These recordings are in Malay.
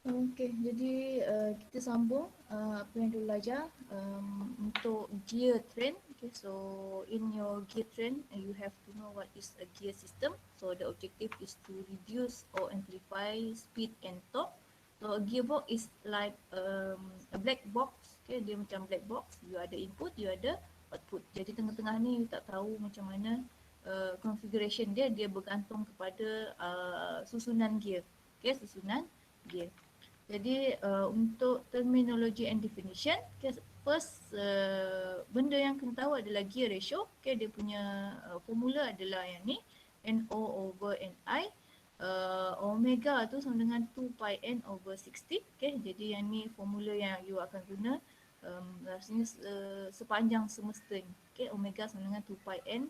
Okey, jadi kita sambung apa yang kita belajar untuk gear train. Okay, so in your gear train, you have to know what is a gear system. So the objective is to reduce or amplify speed and torque. So a gearbox is like a black box. Okay, dia macam black box. You ada input, you ada output. Jadi tengah-tengah ni you tak tahu macam mana configuration dia. Dia bergantung kepada susunan gear. Okay, susunan gear. Jadi untuk terminology and definition, okay, first benda yang kena tahu adalah gear ratio. Okay, dia punya formula adalah yang ni, NO over NI. Omega tu sama dengan 2 pi N over 60. Okay, jadi yang ni formula yang you akan guna rasanya sepanjang semesta ni. Okay, omega sama dengan 2 pi N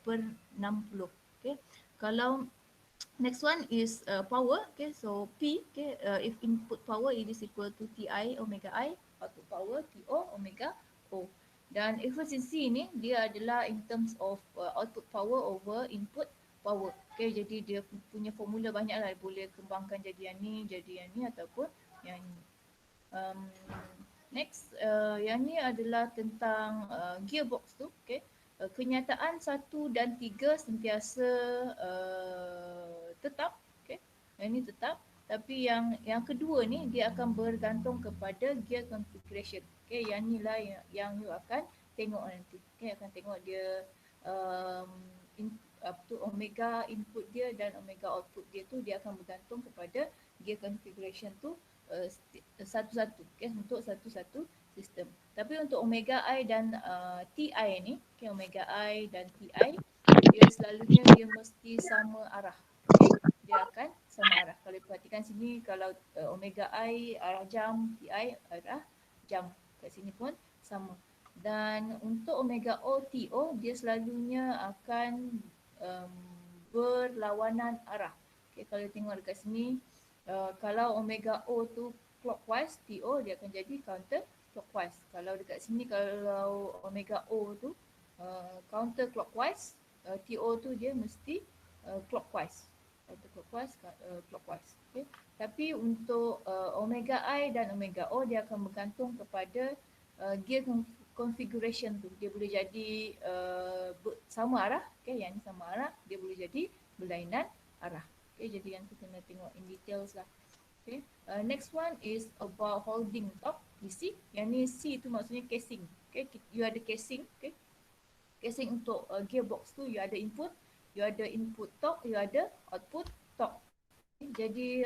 per 60. Okay, kalau next one is power. Okay, so P. Okay, if input power it is equal to Ti omega I, output power To omega O. Dan efficiency ni dia adalah in terms of output power over input power. Okay, jadi dia punya formula banyak lah. Boleh kembangkan jadi yang ni ataupun yang ni. Next, yang ni adalah tentang gearbox tu. Okay, kenyataan 1 dan 3 sentiasa tetap. Okay, yang ni tetap. Tapi yang kedua ni dia akan bergantung kepada gear configuration. Okay, yang ni lah yang you akan tengok nanti. Okay, akan tengok dia apa tu, omega input dia dan omega output dia tu dia akan bergantung kepada gear configuration tu satu-satu, okay, untuk satu-satu sistem. Tapi untuk omega I dan TI ni, okay, omega I dan TI dia selalunya dia mesti sama arah. Okay, dia akan sama arah. Kalau perhatikan sini, kalau omega I arah jam, TI arah jam. Kat sini pun sama. Dan untuk omega O, TO dia selalunya akan berlawanan arah. Okay, kalau tengok dekat sini, kalau omega O tu clockwise, TO dia akan jadi counter clockwise. Kalau dekat sini, kalau omega O tu counter clockwise, TO tu dia mesti clockwise. Counter clockwise, clockwise. Okay. Tapi untuk omega I dan omega O dia akan bergantung kepada gear configuration tu. Dia boleh jadi sama arah, okay, yang ni sama arah, dia boleh jadi berlainan arah. Okay, jadi yang tu kena tengok in details lah. Okay. Next one is about holding top, DC. Yang ni C tu maksudnya casing. Okay, you ada casing. Okay, casing untuk gearbox tu you ada input torque, you ada output torque. Okay. Jadi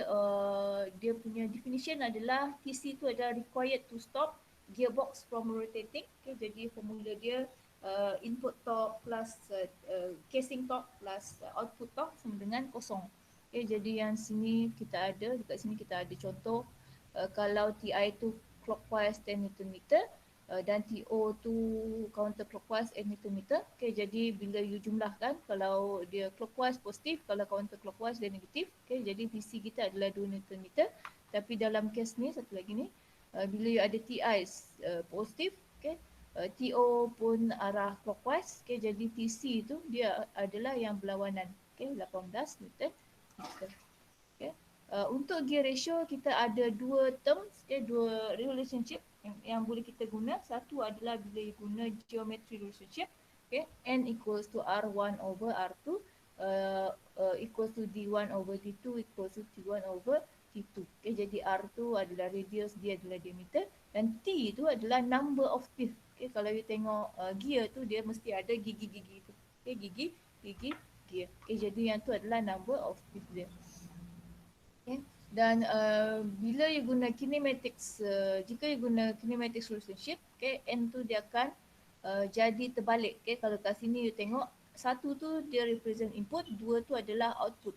dia punya definition adalah TC tu adalah required to stop gearbox from rotating. Okay, jadi formula dia input torque plus casing torque plus output torque sama dengan kosong. Okay, jadi yang sini kita ada, dekat sini kita ada contoh kalau TI tu clockwise 10 Nm dan TO tu counter clockwise 8 Nm. Okay, jadi bila you jumlahkan, kalau dia clockwise positif, kalau counter clockwise dia negatif. Okay, jadi TC kita adalah 2 Nm. Tapi dalam case ni, satu lagi ni, bila you ada TI positif, okay, TO pun arah clockwise, okay, jadi TC tu dia adalah yang berlawanan. Okay, 18 Newton. Okay. Untuk gear ratio kita ada dua terms, okay, dua relationship yang boleh kita guna. Satu adalah bila you guna geometry relationship, okay, N equals to R1 over R2 equals to D1 over D2 equals to T1 over T2. Okay, jadi R2 adalah radius, dia adalah diameter, dan T itu adalah number of teeth. Okay, kalau you tengok gear tu dia mesti ada gigi-gigi tu. Okay, gigi gear. Okay, jadi yang tu adalah number of teeth dia. Okay. Dan bila you guna kinematics, jika you guna kinematics relationship, okay, N tu dia akan jadi terbalik. Okay, kalau kat sini you tengok, satu tu dia represent input, dua tu adalah output.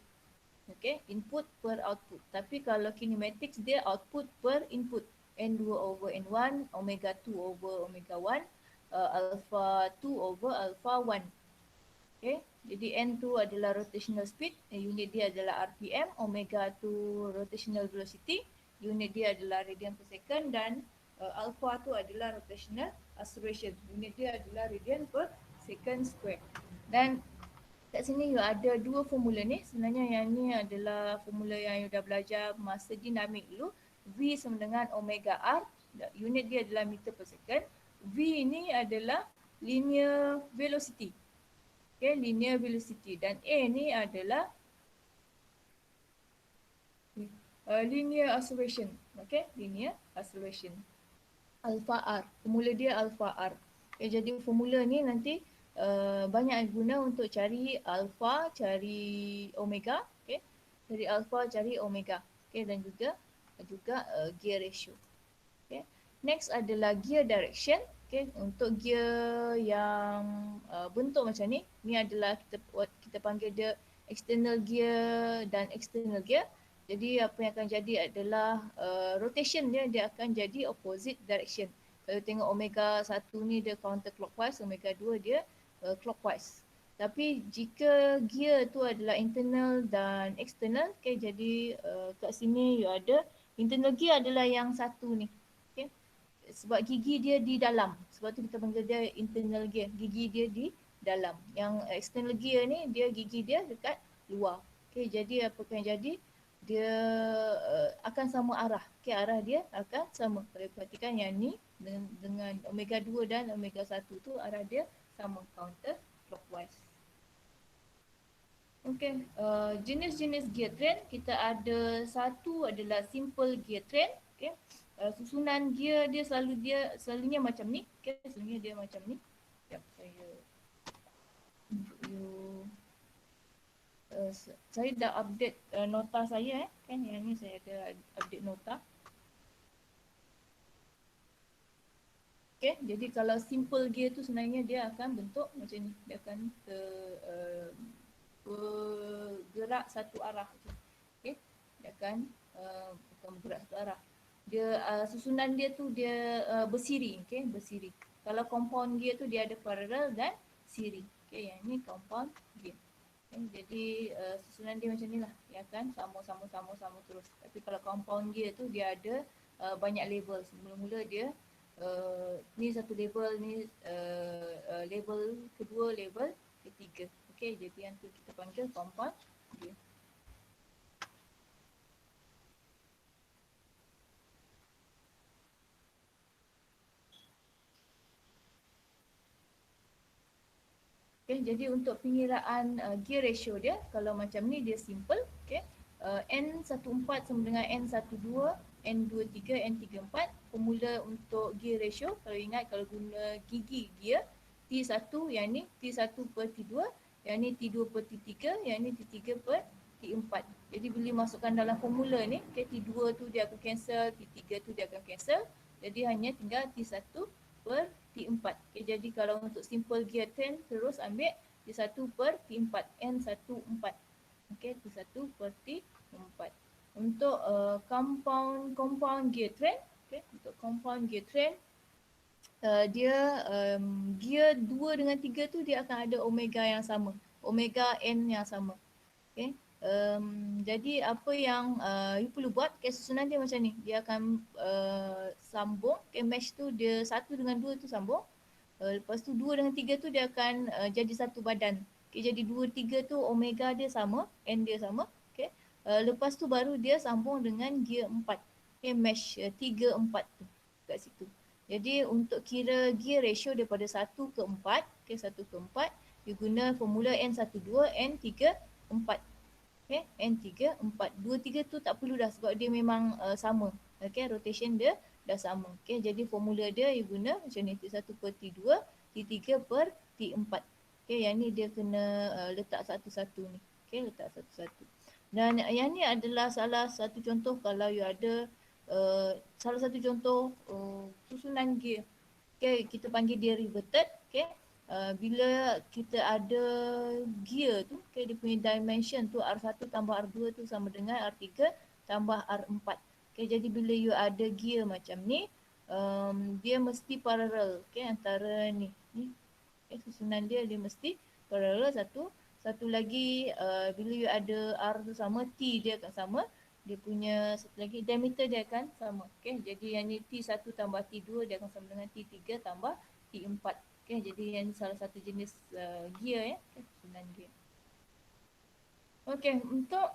Okay, input per output. Tapi kalau kinematics dia output per input. N2 over N1, omega 2 over omega 1, alpha 2 over alpha 1. Okay, jadi N tu adalah rotational speed, unit dia adalah RPM, omega tu rotational velocity, unit dia adalah radian per second, dan alpha tu adalah rotational acceleration, unit dia adalah radian per second square. Dan kat sini you ada dua formula ni. Sebenarnya yang ni adalah formula yang you dah belajar masa dinamik dulu. V sama dengan omega R. Unit dia adalah meter per second. V ni adalah linear velocity. Okay, linear velocity. Dan A ni adalah linear acceleration. Okay, linear acceleration. Alpha R. Formula dia alpha R. Okay, jadi formula ni nanti banyak guna untuk cari alpha, cari omega. Okay, cari alpha, cari omega. Okay, dan juga gear ratio. Okay. Next adalah gear direction. Okay, untuk gear yang bentuk macam ni, ni adalah kita panggil dia external gear dan external gear. Jadi apa yang akan jadi adalah rotation dia akan jadi opposite direction. Kalau tengok omega 1 ni dia counterclockwise, omega 2 dia clockwise. Tapi jika gear tu adalah internal dan external, okay, jadi kat sini you ada internal gear adalah yang satu ni. Okay. Sebab gigi dia di dalam. Sebab tu kita panggil dia internal gear. Gigi dia di dalam. Yang external gear ni dia gigi dia dekat luar. Okay, jadi apa yang jadi? Dia akan sama arah. Okay, arah dia akan sama. Kalau perhatikan yang ni dengan omega 2 dan omega 1 tu arah dia sama, counter clockwise. Okay, jenis-jenis gear train kita ada satu adalah simple gear train. Okay. Susunan gear dia selalunya macam ni. Okay, selalunya dia macam ni. Sekejap saya tunjuk you. Saya dah update nota saya kan, yang ni saya ada update nota. Okay, jadi kalau simple gear tu sebenarnya dia akan bentuk macam ni. Dia akan bergerak satu arah. Okay, dia akan bergerak satu arah. Dia susunan dia tu dia bersiri, okay, bersiri. Kalau compound gear tu dia ada parallel dan siri. Okay, yang ni compound gear. Okay, jadi susunan dia macam ni lah. Dia akan sama terus. Tapi kalau compound gear tu dia ada banyak label. Mula-mula dia ni satu label, ni label kedua, label ketiga. Okay, jadi yang tu kita panggil compound gear. Okay, jadi untuk pengiraan gear ratio dia, kalau macam ni dia simple. Okay. N14 sama dengan N12, N23, N34. Formula untuk gear ratio, kalau ingat kalau guna gigi gear, T1 yang ni T1 per T2, yang ni T2 per T3, yang ni T3 per T4. Jadi bila masukkan dalam formula ni, okay, T2 tu dia akan cancel, T3 tu dia akan cancel. Jadi hanya tinggal T1 per T4. Okay, jadi kalau untuk simple gear train terus ambil T1 per T4, N14. Okay, T1 per T4. Untuk compound gear train, okay, untuk compound gear train, dia gear 2 dengan 3 tu dia akan ada omega yang sama. Omega N yang sama. Okay. Jadi apa yang you perlu buat, okay, susunan dia macam ni. Dia akan sambung, okay, mesh tu dia 1 dengan 2 tu sambung. Lepas tu 2 dengan 3 tu dia akan jadi satu badan. Okay, jadi 2, 3 tu omega dia sama, N dia sama. Okay. Lepas tu baru dia sambung dengan gear 4. Okay, mesh 3, 4 tu kat situ. Jadi untuk kira gear ratio daripada 1 ke 4, okay, 1 ke 4, you guna formula N12, N3, 4. Okay, N3, 4. 2, 3 tu tak perlu dah sebab dia memang sama. Okay, rotation dia dah sama. Okay, jadi formula dia you guna macam ni, T1 per T2, T3 per T4. Okay, yang ni dia kena letak satu-satu ni. Okay, letak satu-satu. Dan yang ni adalah salah satu contoh kalau you ada salah satu contoh susunan gear. Okay, kita panggil dia reverted. Okay, bila kita ada gear tu, okay, dia punya dimension tu R1 tambah R2 tu sama dengan R3 tambah R4. Okay, jadi bila you ada gear macam ni, dia mesti parallel, okay, antara ni. Okay, susunan dia mesti parallel satu. Satu lagi bila you ada R tu sama, T dia akan sama. Dia punya satu lagi diameter dia akan sama. Okay, jadi yang ni T1 tambah T2 dia akan sama dengan T3 tambah T4. Okay, jadi yang ni salah satu jenis gear ya, okay, susunan gear. Okey, untuk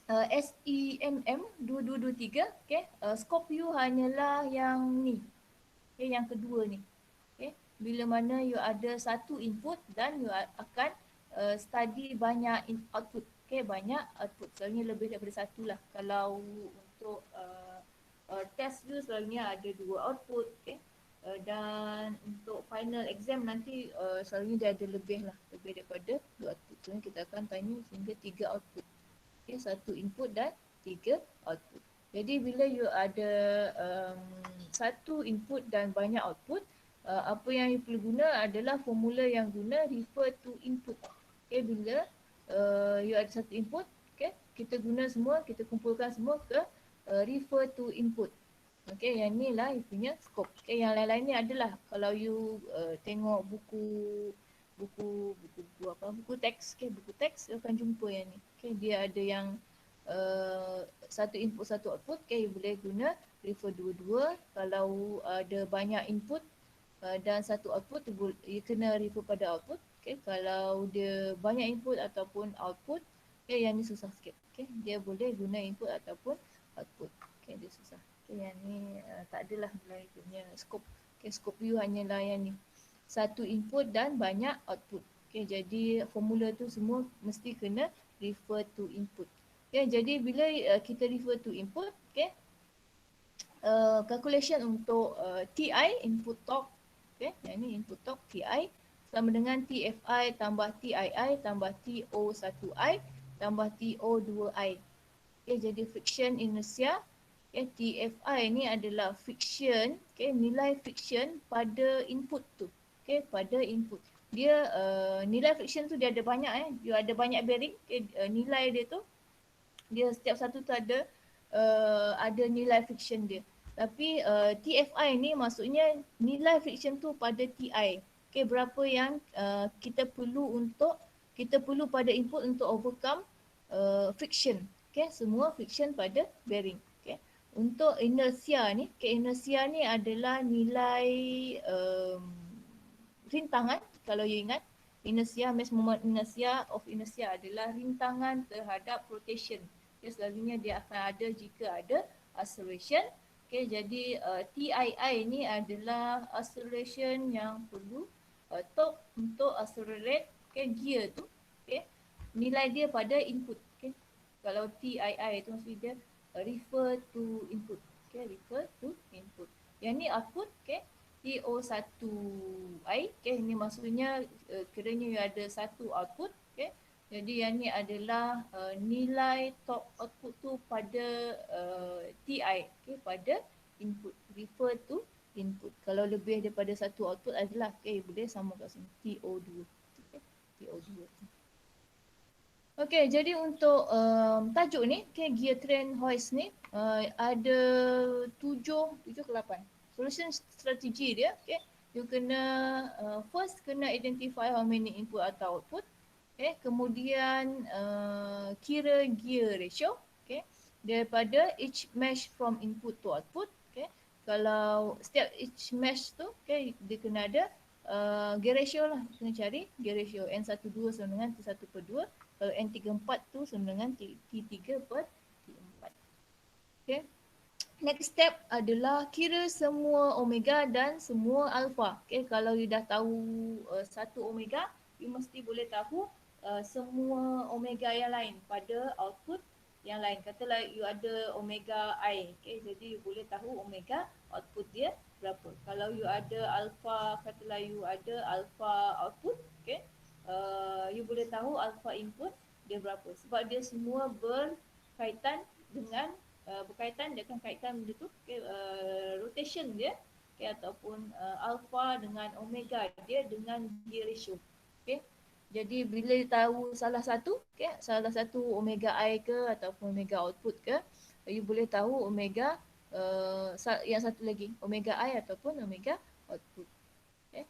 SEMM 2223, okey, skop you hanyalah yang ni. Okey, yang kedua ni. Okey, bila mana you ada satu input dan you akan study banyak output. Okey, banyak output. Selalunya lebih daripada satu lah. Kalau untuk test you selalunya ada dua output. Okey. Dan untuk final exam nanti selalunya dia ada lebih lah. Lebih daripada dua output. So kita akan tanya sehingga tiga output. Okay, satu input dan tiga output. Jadi bila you ada satu input dan banyak output, apa yang you perlu guna adalah formula yang guna refer to input. Okay, bila you ada satu input, okay, kita guna semua, kita kumpulkan semua ke refer to input. Okay, yang ni lah you punya scope. Okay, yang lain-lain ni adalah kalau you tengok buku teks, okay, buku teks you akan jumpa yang ni. Okay, dia ada yang satu input satu output, okay, you boleh guna refer dua-dua. Kalau ada banyak input dan satu output, you kena refer pada output. Okay, kalau dia banyak input ataupun output, okay, yang ni susah sikit. Okay, dia boleh guna input ataupun output. Okay, dia susah. Okay, yang ni tak adalah mulai punya scope. Okay, scope you hanyalah yang ni. Satu input dan banyak output. Okay, jadi formula tu semua mesti kena refer to input. Okay, jadi bila kita refer to input, okay, calculation untuk TI, input torque, okay, yang ni input torque TI sama dengan TFI tambah TII tambah TO1I tambah TO2I. Okay, jadi friction inertia. Okay, TFI ni adalah friction, okay, nilai friction pada input tu. Okay, pada input. Dia nilai friction tu dia ada banyak dia ada banyak bearing. Okay, nilai dia tu dia setiap satu tu ada nilai friction dia. Tapi TFI ni maksudnya nilai friction tu pada TI. Okay, berapa yang kita perlu pada input untuk overcome friction. Okay, semua friction pada bearing. Okay. Untuk inersia ni, okay, inersia ni adalah nilai rintangan. Kalau you ingat, inersia, mass moment inersia of inersia adalah rintangan terhadap rotation. Okay, selalunya dia akan ada jika ada acceleration. Okay, jadi TII ni adalah acceleration yang perlu torque untuk accelerate, okay, gear tu. Okay, nilai dia pada input. Okay, kalau TII tu maksudnya dia refer to input. Okay, refer to input. Yang ni output, okay, TO1I. Okay, ini maksudnya kiranya you ada satu output. Okay, jadi yang ni adalah nilai top output tu pada TI, okay, pada input, refer to input. Kalau lebih daripada satu output adalah, okay, boleh sama kat sini, TO2. Okay, TO2. Okay, jadi untuk tajuk ni, okay, gear train hoist ni ada 7 ke 8 solution strategi dia. Okay, you kena first kena identify how many input atau output. Okay, kemudian kira gear ratio. Okay, daripada each mesh from input to output. Okay, kalau setiap each mesh tu, okay, dia kena ada gear ratio lah. Kena cari gear ratio N12 sama dengan T1/2. Kalau N34 tu sama dengan T3/T4. Okay. Next step adalah kira semua omega dan semua alpha. Okay, kalau you dah tahu satu omega, you mesti boleh tahu semua omega yang lain pada output yang lain. Katalah you ada omega I, okay, jadi you boleh tahu omega output dia berapa. Kalau you ada alpha, katalah you ada alpha output, okay, you boleh tahu alpha input dia berapa. Sebab dia semua berkaitan dengan berkaitan, dia akan kaitkan benda tu, okay, rotation dia, okay, ataupun alpha dengan omega dia dengan gear ratio. Okay. Jadi bila tahu salah satu, okay, salah satu omega I ke ataupun omega output ke, you boleh tahu omega yang satu lagi omega I ataupun omega output. Okay.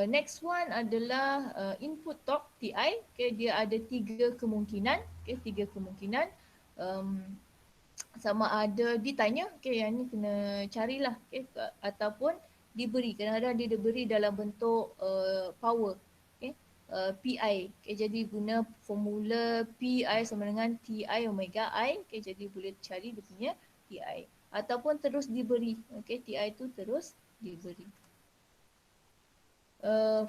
Next one adalah input torque TI. Okay, dia ada tiga kemungkinan. Okay, tiga kemungkinan. Sama ada ditanya, okay, yang ni kena carilah, okay, ataupun diberi. Kadang-kadang dia diberi dalam bentuk power. Okay. PI. Okay, jadi guna formula PI sama dengan TI omega I. Okay, jadi boleh cari dia punya TI. Ataupun terus diberi. Okay, TI tu terus diberi.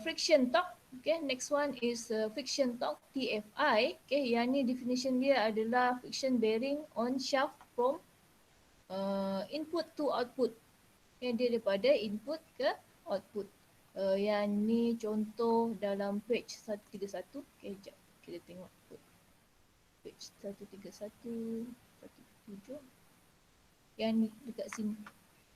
Friction torque. Okay, next one is friction torque TFI. Okay, yang ni definition dia adalah friction bearing on shaft from input to output. Okay, dia daripada input ke output. Yang ni contoh dalam page 131. Okay, sekejap. Kita tengok page 131, 137. Yang ni dekat sini.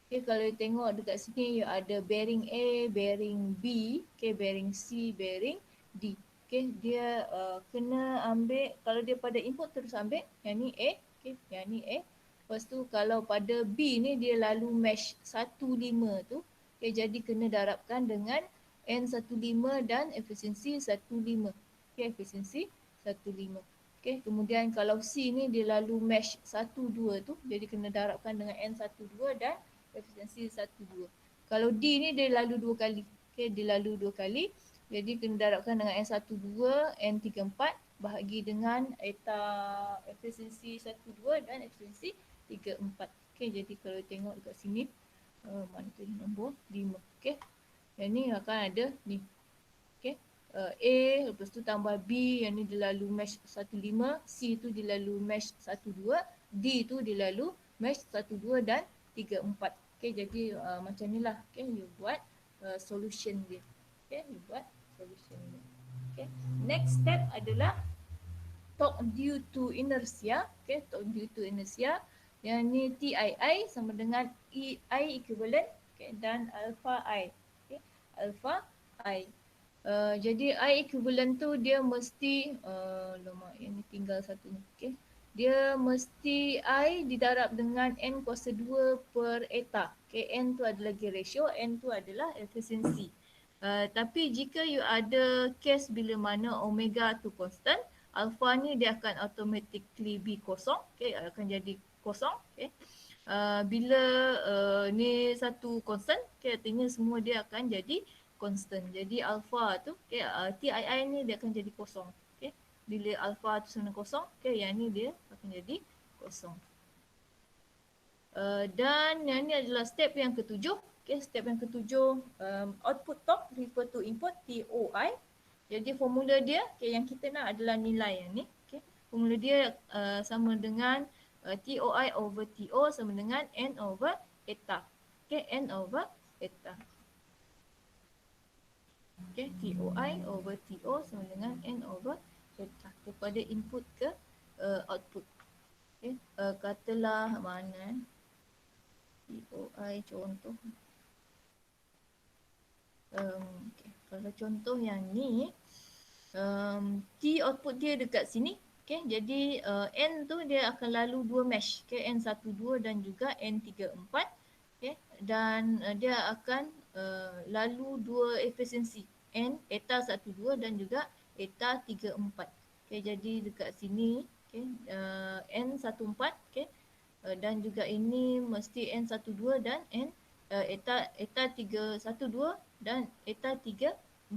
Okay, kalau you tengok dekat sini you ada bearing A, bearing B, okay, bearing C, bearing D. Okay, dia kena ambil, kalau dia pada input terus ambil, yang ni A, okay, yang ni A. Lepas tu kalau pada B ni dia lalu mesh 15 tu, okay, jadi kena darabkan dengan N15 dan efisiensi 15. Okay, efisiensi 15. Okay, kemudian kalau C ni dia lalu mesh 12 tu, jadi kena darabkan dengan N12 dan efisiensi 12. Kalau D ni dia lalu 2 kali. Okay, dia lalu 2 kali. Jadi kena darabkan dengan N12, N34 bahagi dengan eta efisiensi 12 dan efisiensi 34. Okay, jadi kalau tengok dekat sini, mana tu nombor 5. Okay, yang ni akan ada ni. Okay, A, lepas tu tambah B, yang ni dia lalu mesh 15, C tu dia lalu mesh 12, D tu dia lalu mesh 12 dan 34. Okay, jadi macam ni lah. Okay, you buat solution dia. Okay, you buat solution dia. Okay, next step adalah torque due to inertia. Okay, torque due to inertia. Yang ni TII sama dengan I equivalent, okay, dan alpha I. Okay, alpha I. Jadi I equivalent tu dia mesti lama yang ni tinggal satu ni. Okay. Dia mesti I didarab dengan N kuasa 2 per eta. Okay, N tu adalah gear ratio, N tu adalah efisiensi. Tapi jika you ada case bila mana omega tu constant, alpha ni dia akan automatically be kosong. Okay, akan jadi kosong. Okay. Bila ni satu constant, okay, artinya semua dia akan jadi constant. Jadi alpha tu, okay, TII ni dia akan jadi kosong. Okay. Bila alpha tu sama kosong, okay, yang ni dia akan jadi kosong. Dan yang ni adalah step yang ketujuh. Okay, step yang ketujuh, output torque refer to input TOI. Jadi formula dia, okay, yang kita nak adalah nilai yang ni. Okay. Formula dia sama dengan TOI over TO sama dengan N over eta. Okay, N over eta. Okay, TOI over TO sama dengan N over eta kepada input ke output. Okay, katalah mana TOI contoh. Okay, kalau contoh yang ni, T output dia dekat sini. Okay, jadi N tu dia akan lalu 2 mesh. Okay, N12 dan juga N34. Okay, dan dia akan lalu 2 efisiensi. N eta 12 dan juga eta 34. Okay, jadi dekat sini, okay, N14, okay, dan juga ini mesti N12 dan N eta 312 dan eta 34.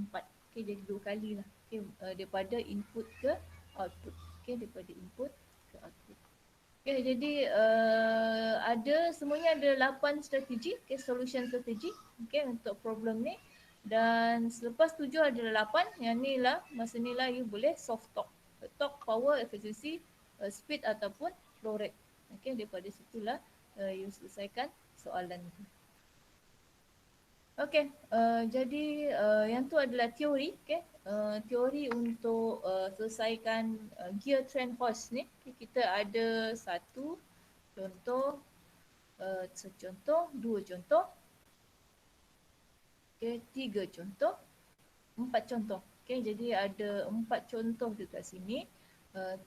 Okay, jadi 2 kali lah. Okay, daripada input ke output. Okay, daripada input ke output. Okay, jadi ada semuanya ada 8 strategi, okay, solution strategi, okay, untuk problem ni. Dan selepas 7 ada 8, yang ni lah, masa ni lah you boleh soft torque. Torque, power, efficiency, speed ataupun flow rate. Okay, daripada situlah you selesaikan soalan ni. Okay, jadi yang tu adalah teori. Okay, teori untuk selesaikan gear train horse ni. Okay, kita ada satu contoh, secontoh, dua contoh, okay, 3 contoh, 4 contoh. Okay, jadi ada 4 contoh dekat sini.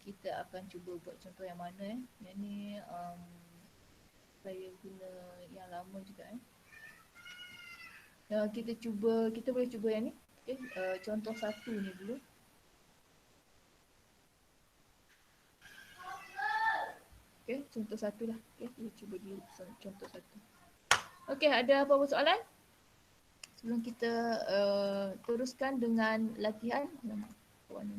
Kita akan cuba buat contoh yang mana. Yang ni saya guna yang lama juga. Kita boleh cuba yang ni. Okay, contoh satu ni dulu. Okay, contoh satu lah. Okay, kita cuba dulu contoh satu. Okay, ada apa-apa soalan? sebelum kita teruskan dengan latihan. Alamak, warna.